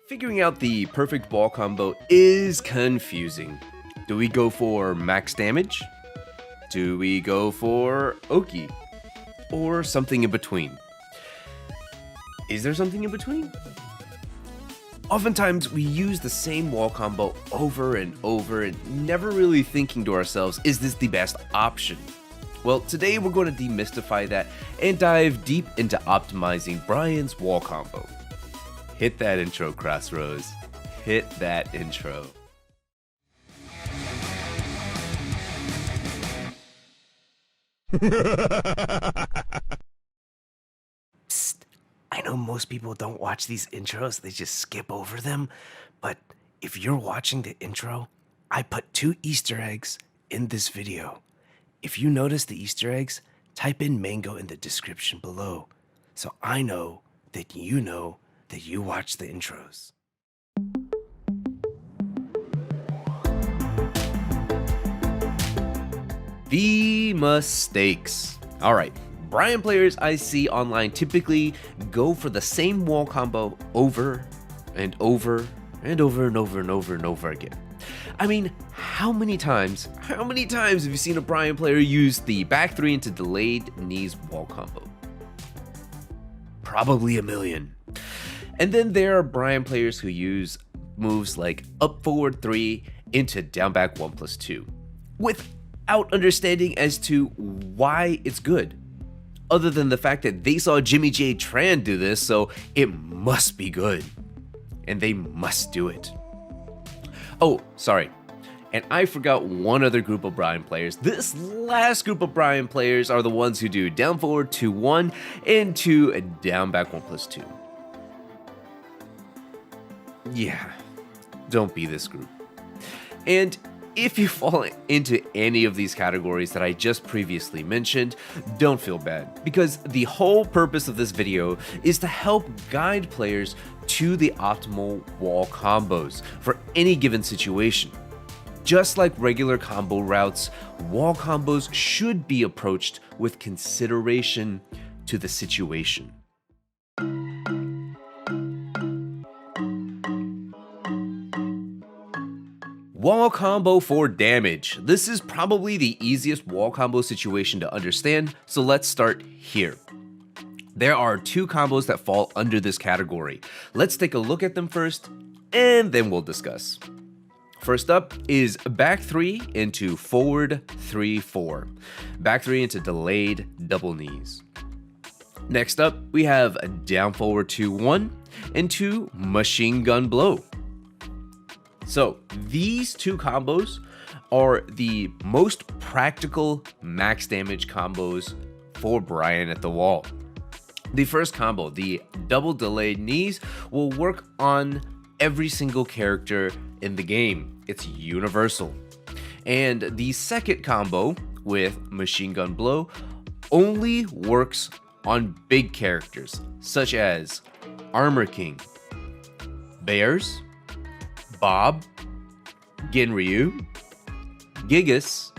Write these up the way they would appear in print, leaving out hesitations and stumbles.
Figuring out the perfect wall combo is confusing. Do we go for max damage? Do we go for Oki? Or something in between? Is there something in between? Oftentimes we use the same wall combo over and over and never really thinking to ourselves, is this the best option? Well, today we're going to demystify that and dive deep into optimizing Bryan's wall combo. Hit that intro, Crossroads. Hit that intro. Psst. I know most people don't watch these intros, they just skip over them. But if you're watching the intro, I put 2 Easter eggs in this video. If you notice the Easter eggs, type in mango in the description below, so I know that you watch the intros. The mistakes. Alright, Bryan players I see online typically go for the same wall combo over and over and over and over and over and over again. I mean, how many times have you seen a Bryan player use the back 3 into delayed knees wall combo? Probably a million. And then there are Bryan players who use moves like up forward 3 into down back 1+2 without understanding as to why it's good, other than the fact that they saw Jimmy J Tran do this, so it must be good and they must do it. Oh, sorry. And I forgot one other group of Bryan players. This last group of Bryan players are the ones who do down forward 2-1 into down back 1+2. Yeah, don't be this group. And if you fall into any of these categories that I just previously mentioned, don't feel bad, because the whole purpose of this video is to help guide players to the optimal wall combos for any given situation. Just like regular combo routes, wall combos should be approached with consideration to the situation. Wall combo for damage. This is probably the easiest wall combo situation to understand, so let's start here. There are 2 combos that fall under this category. Let's take a look at them first, and then we'll discuss. First up is back 3 into forward 3-4. Back 3 into delayed double knees. Next up, we have a down forward 2-1 into machine gun blow. So these 2 combos are the most practical max damage combos for Bryan at the wall. The first combo, the double delayed knees, will work on every single character in the game. It's universal. And the second combo with machine gun blow only works on big characters such as Armor King, Bears, Bob, Ginryu, Gigas,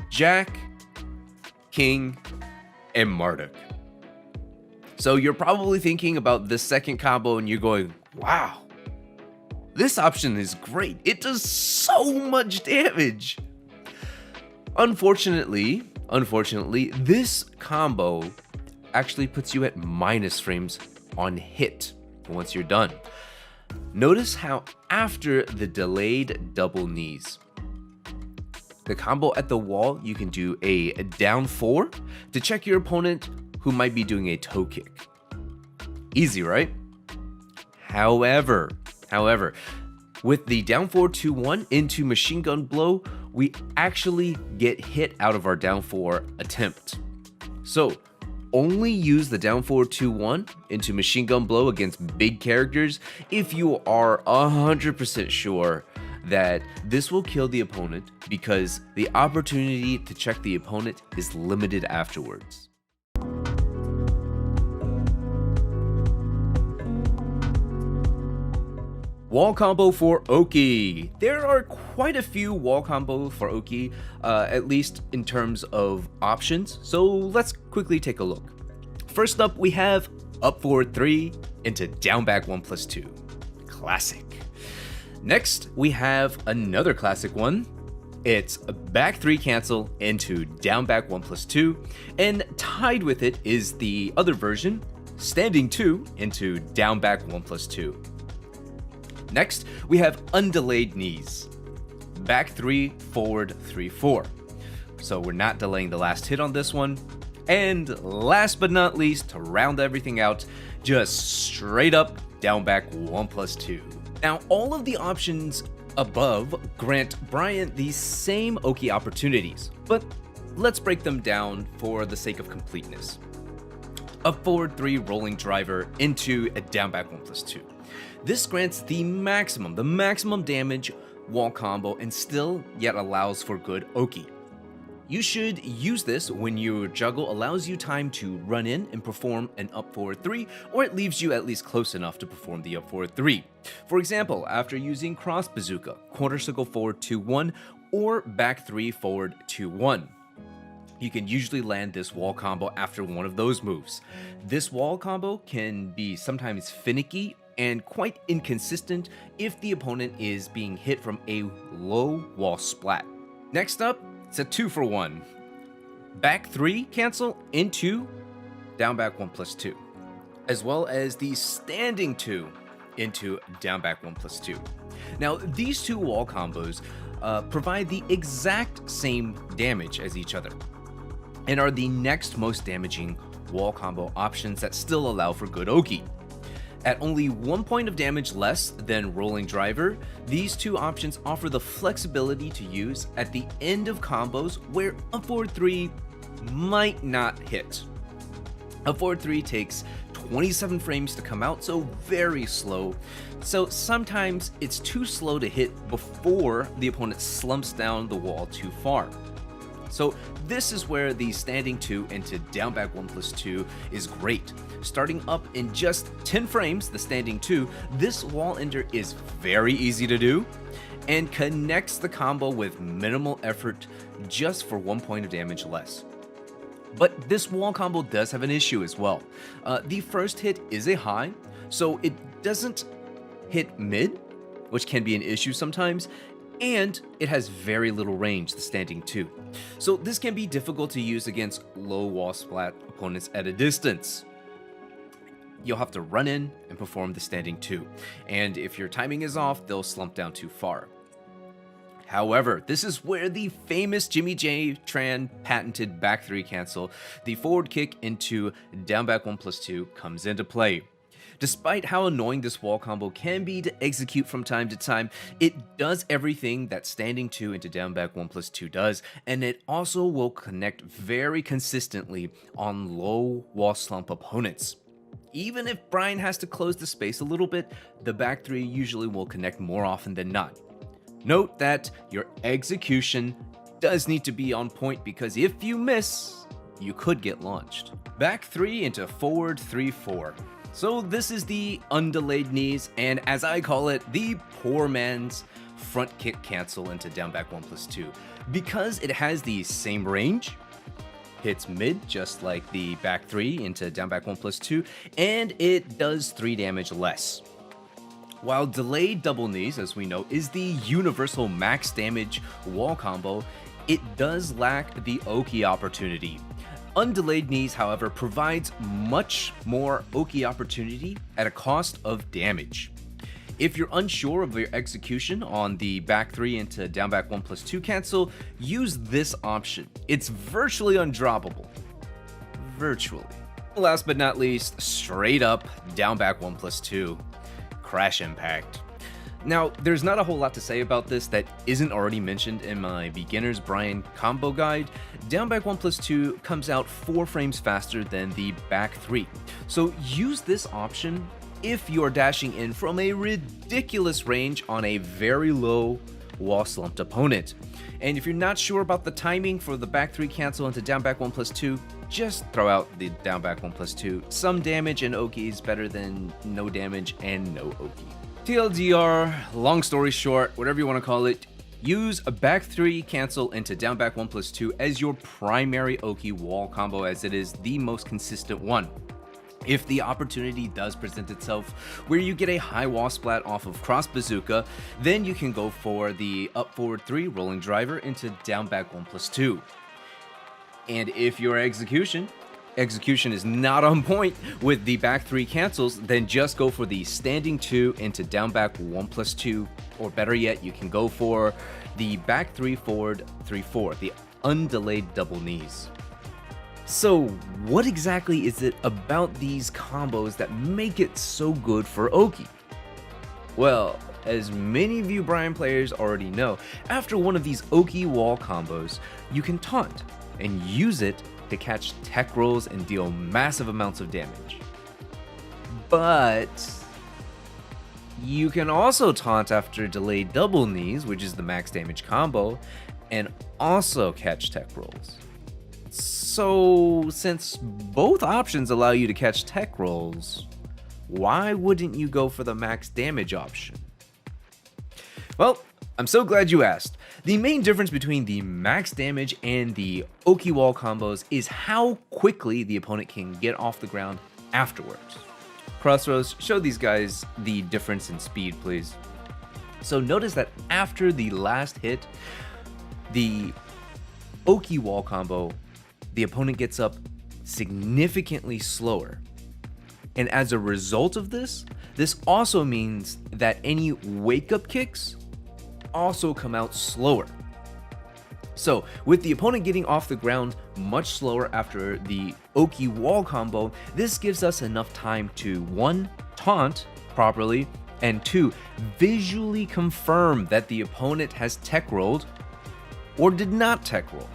Jack, King, and Marduk. So you're probably thinking about this second combo and you're going, wow, this option is great. It does so much damage. Unfortunately, this combo actually puts you at minus frames on hit once you're done. Notice how after the delayed double knees, the combo at the wall, you can do a down 4 to check your opponent who might be doing a toe kick. Easy, right? However, with the down 4-2-1 into machine gun blow, we actually get hit out of our down 4 attempt. So only use the down 4-2-1 into machine gun blow against big characters if you are 100% sure that this will kill the opponent, because the opportunity to check the opponent is limited afterwards. Wall combo for Oki. There are quite a few wall combo for Oki, at least in terms of options, so let's quickly take a look. First up, we have up forward 3 into down back 1+2. classic. Next, we have another classic one. It's back 3 cancel into down back 1+2, and tied with it is the other version, standing 2 into down back 1+2. Next, we have undelayed knees. Back 3, forward 3, 4. So we're not delaying the last hit on this one. And last but not least, to round everything out, just straight up down back 1+2. Now, all of the options above grant Bryan these same Oki opportunities, but let's break them down for the sake of completeness. A forward 3 rolling driver into a down back 1+2. This grants the maximum damage wall combo and still yet allows for good Oki. You should use this when your juggle allows you time to run in and perform an up forward 3, or it leaves you at least close enough to perform the up forward 3. For example, after using cross bazooka, quarter circle forward 2-1, or back 3 forward 2-1. You can usually land this wall combo after one of those moves. This wall combo can be sometimes finicky and quite inconsistent if the opponent is being hit from a low wall splat. Next up, it's a 2-for-1. Back 3 cancel into down back 1+2, as well as the standing 2 into down back 1+2. Now, these two wall combos provide the exact same damage as each other, and are the next most damaging wall combo options that still allow for good Oki. At only 1 point of damage less than rolling driver, these two options offer the flexibility to use at the end of combos where a forward 3 might not hit. A forward 3 takes 27 frames to come out, so very slow. So sometimes it's too slow to hit before the opponent slumps down the wall too far. So this is where the standing 2 into down back 1+2 is great. Starting up in just 10 frames, the standing 2, this wall ender is very easy to do and connects the combo with minimal effort just for 1 point of damage less. But this wall combo does have an issue as well. The first hit is a high, so it doesn't hit mid, which can be an issue sometimes, and it has very little range, the standing 2. So this can be difficult to use against low wall splat opponents at a distance. You'll have to run in and perform the standing 2, and if your timing is off, they'll slump down too far. However, this is where the famous Jimmy J Tran patented back 3 cancel, the forward kick into down back 1+2, comes into play. Despite how annoying this wall combo can be to execute from time to time, it does everything that standing 2 into down back 1+2 does, and it also will connect very consistently on low wall slump opponents. Even if Bryan has to close the space a little bit, the back 3 usually will connect more often than not. Note that your execution does need to be on point, because if you miss, you could get launched. Back 3 into forward 3-4. So this is the undelayed knees, and as I call it, the poor man's front kick cancel into down back 1+2. Because it has the same range, hits mid just like the back 3 into down back 1+2, and it does 3 damage less. While delayed double knees, as we know, is the universal max damage wall combo, it does lack the Oki opportunity. Undelayed knees, however, provides much more Oki opportunity at a cost of damage. If you're unsure of your execution on the back 3 into down back 1+2 cancel, use this option. It's virtually undroppable. Virtually. Last but not least, straight up down back 1+2. Crash impact. Now, there's not a whole lot to say about this that isn't already mentioned in my beginner's Bryan combo guide. Down back 1+2 comes out 4 frames faster than the back 3. So use this option if you're dashing in from a ridiculous range on a very low wall slumped opponent. And if you're not sure about the timing for the back 3 cancel into down back 1+2, just throw out the down back 1+2. Some damage and Oki is better than no damage and no Oki. TLDR, long story short, whatever you want to call it, use a back 3 cancel into down back 1+2 as your primary Oki wall combo, as it is the most consistent one. If the opportunity does present itself where you get a high wall splat off of cross bazooka, then you can go for the up forward 3 rolling driver into down back 1+2. And if your execution is not on point with the back 3 cancels, then just go for the standing 2 into down back 1+2, or better yet, you can go for the back 3 forward 3-4, the undelayed double knees. So what exactly is it about these combos that make it so good for Oki? Well, as many of you Bryan players already know, after one of these Oki wall combos, you can taunt and use it to catch tech rolls and deal massive amounts of damage. But you can also taunt after delayed double knees, which is the max damage combo, and also catch tech rolls. So since both options allow you to catch tech rolls, why wouldn't you go for the max damage option? Well, I'm so glad you asked. The main difference between the max damage and the Oki wall combos is how quickly the opponent can get off the ground afterwards. Crossroads, show these guys the difference in speed, please. So notice that after the last hit, the Oki wall combo, the opponent gets up significantly slower. And as a result of this also means that any wake-up kicks also come out slower. So with the opponent getting off the ground much slower after the Oki wall combo, this gives us enough time to 1, taunt properly, and 2, visually confirm that the opponent has tech rolled or did not tech roll.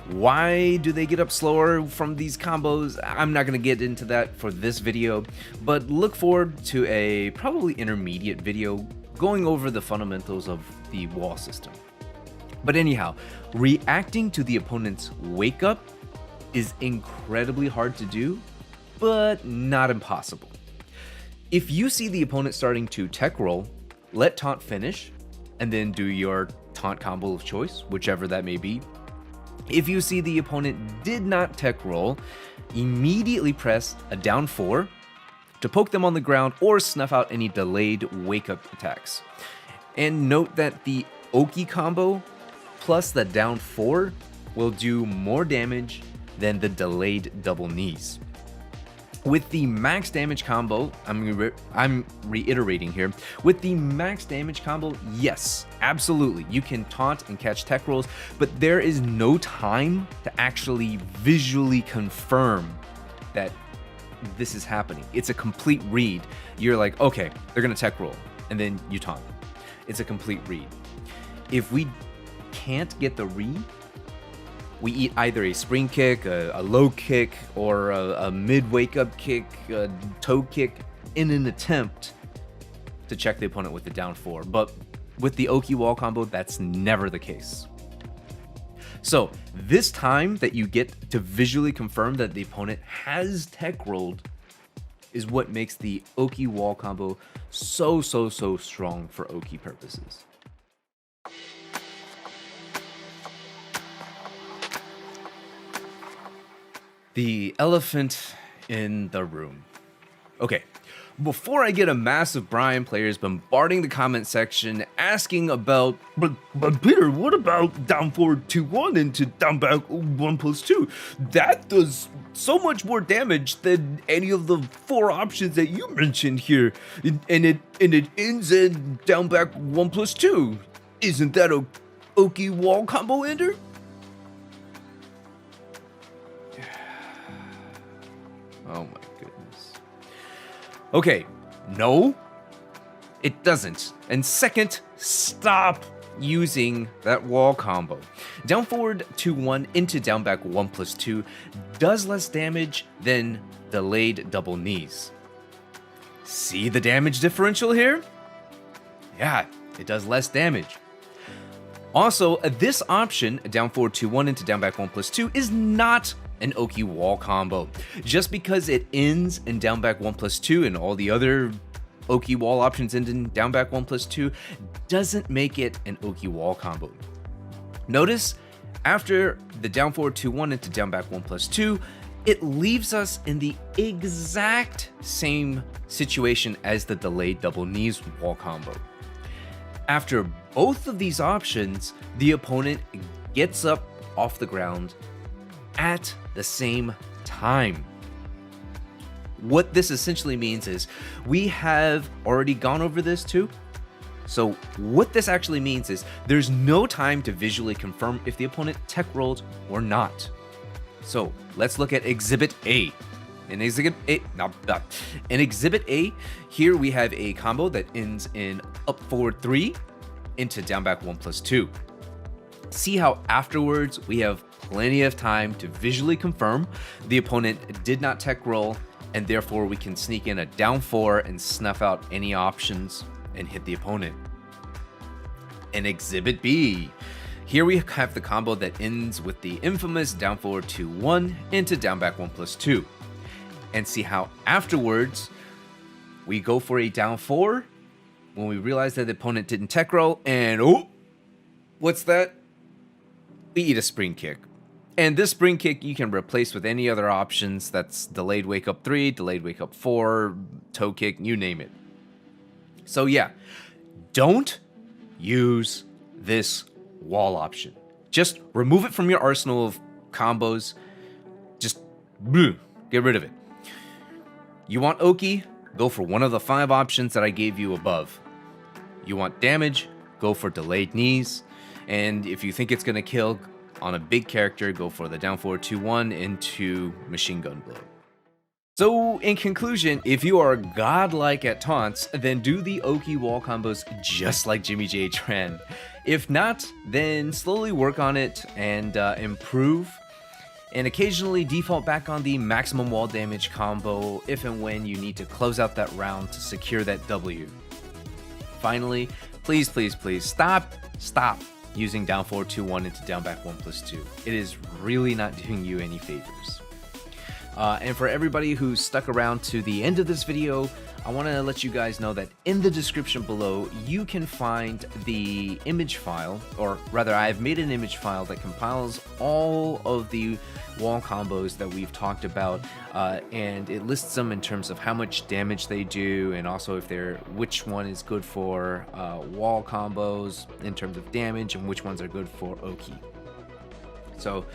Why do they get up slower from these combos? I'm not going to get into that for this video, but look forward to a probably intermediate video going over the fundamentals of the wall system. But anyhow, reacting to the opponent's wake up is incredibly hard to do, but not impossible. If you see the opponent starting to tech roll, let taunt finish, and then do your taunt combo of choice, whichever that may be. If you see the opponent did not tech roll, immediately press a down 4 to poke them on the ground or snuff out any delayed wake-up attacks. And note that the Oki combo plus the down 4 will do more damage than the delayed double knees. With the max damage combo, I'm reiterating here, with the max damage combo, yes, absolutely, you can taunt and catch tech rolls, but there is no time to actually visually confirm that this is happening. It's a complete read. You're like, okay, they're gonna tech roll, and then you taunt. It's a complete read. If we can't get the read, we eat either a spring kick, a low kick, or a mid wake-up kick, a toe kick, in an attempt to check the opponent with the down 4. But with the Oki wall combo, that's never the case. So this time that you get to visually confirm that the opponent has tech rolled is what makes the Oki wall combo so strong for Oki purposes. The elephant in the room. Okay, before I get a mass of Bryan players bombarding the comment section asking about, but Peter, what about down forward 2-1 into down back 1+2? That does so much more damage than any of the 4 options that you mentioned here, and it ends in down back 1+2. Isn't that a Oki wall combo ender? Oh my goodness. Okay, no, it doesn't. And second, stop using that wall combo. Down forward 2-1 into down back 1+2 does less damage than delayed double knees. See the damage differential here? Yeah, it does less damage. Also, this option, down forward 2-1 into down back 1+2, is not an Oki wall combo. Just because it ends in down back 1+2 and all the other Oki wall options end in down back 1+2 doesn't make it an Oki wall combo. Notice after the down forward 2-1 into down back 1+2, it leaves us in the exact same situation as the delayed double knees wall combo. After both of these options, the opponent gets up off the ground at the same time. What this essentially means is we have already gone over this too. So what this actually means is there's no time to visually confirm if the opponent tech rolled or not. So let's look at Exhibit A. In Exhibit A, here we have a combo that ends in up forward 3 into down back 1+2. See how afterwards we have plenty of time to visually confirm the opponent did not tech roll, and therefore we can sneak in a down 4 and snuff out any options and hit the opponent. In Exhibit B, here we have the combo that ends with the infamous down forward 2-1 into down back 1+2. And see how afterwards we go for a down 4 when we realize that the opponent didn't tech roll, and oh, what's that? We eat a spring kick. And this spring kick you can replace with any other options. That's delayed wake up 3, delayed wake up 4, toe kick, you name it. So yeah, don't use this wall option. Just remove it from your arsenal of combos. Just get rid of it. You want Oki? Go for one of the 5 options that I gave you above. You want damage? Go for delayed knees. And if you think it's going to kill on a big character, go for the down forward 2-1 into machine gun blow. So in conclusion, if you are godlike at taunts, then do the Oki wall combos just like Jimmy J Tran. If not, then slowly work on it and improve. And occasionally default back on the maximum wall damage combo if and when you need to close out that round to secure that W. Finally, please stop using down forward 2-1 into down back 1+2. It is really not doing you any favors. And for everybody who's stuck around to the end of this video, I want to let you guys know that in the description below, you can find the image file, or rather I've made an image file that compiles all of the wall combos that we've talked about, and it lists them in terms of how much damage they do, and also if which one is good for wall combos in terms of damage, and which ones are good for Oki. So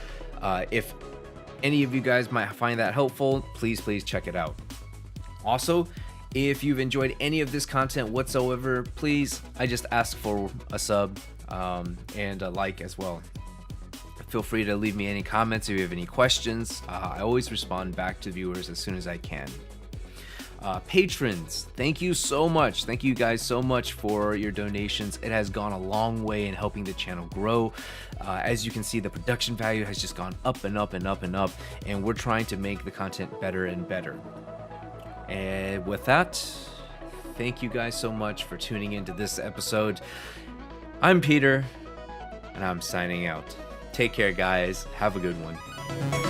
if any of you guys might find that helpful, please check it out. Also, if you've enjoyed any of this content whatsoever, please, I just ask for a sub and a like as well. Feel free to leave me any comments if you have any questions. I always respond back to viewers as soon as I can. Patrons, thank you so much. Thank you guys so much for your donations. It has gone a long way in helping the channel grow. As you can see, the production value has just gone up and up and up and up, and we're trying to make the content better and better. And with that, thank you guys so much for tuning into this episode. I'm Peter, and I'm signing out. Take care, guys. Have a good one.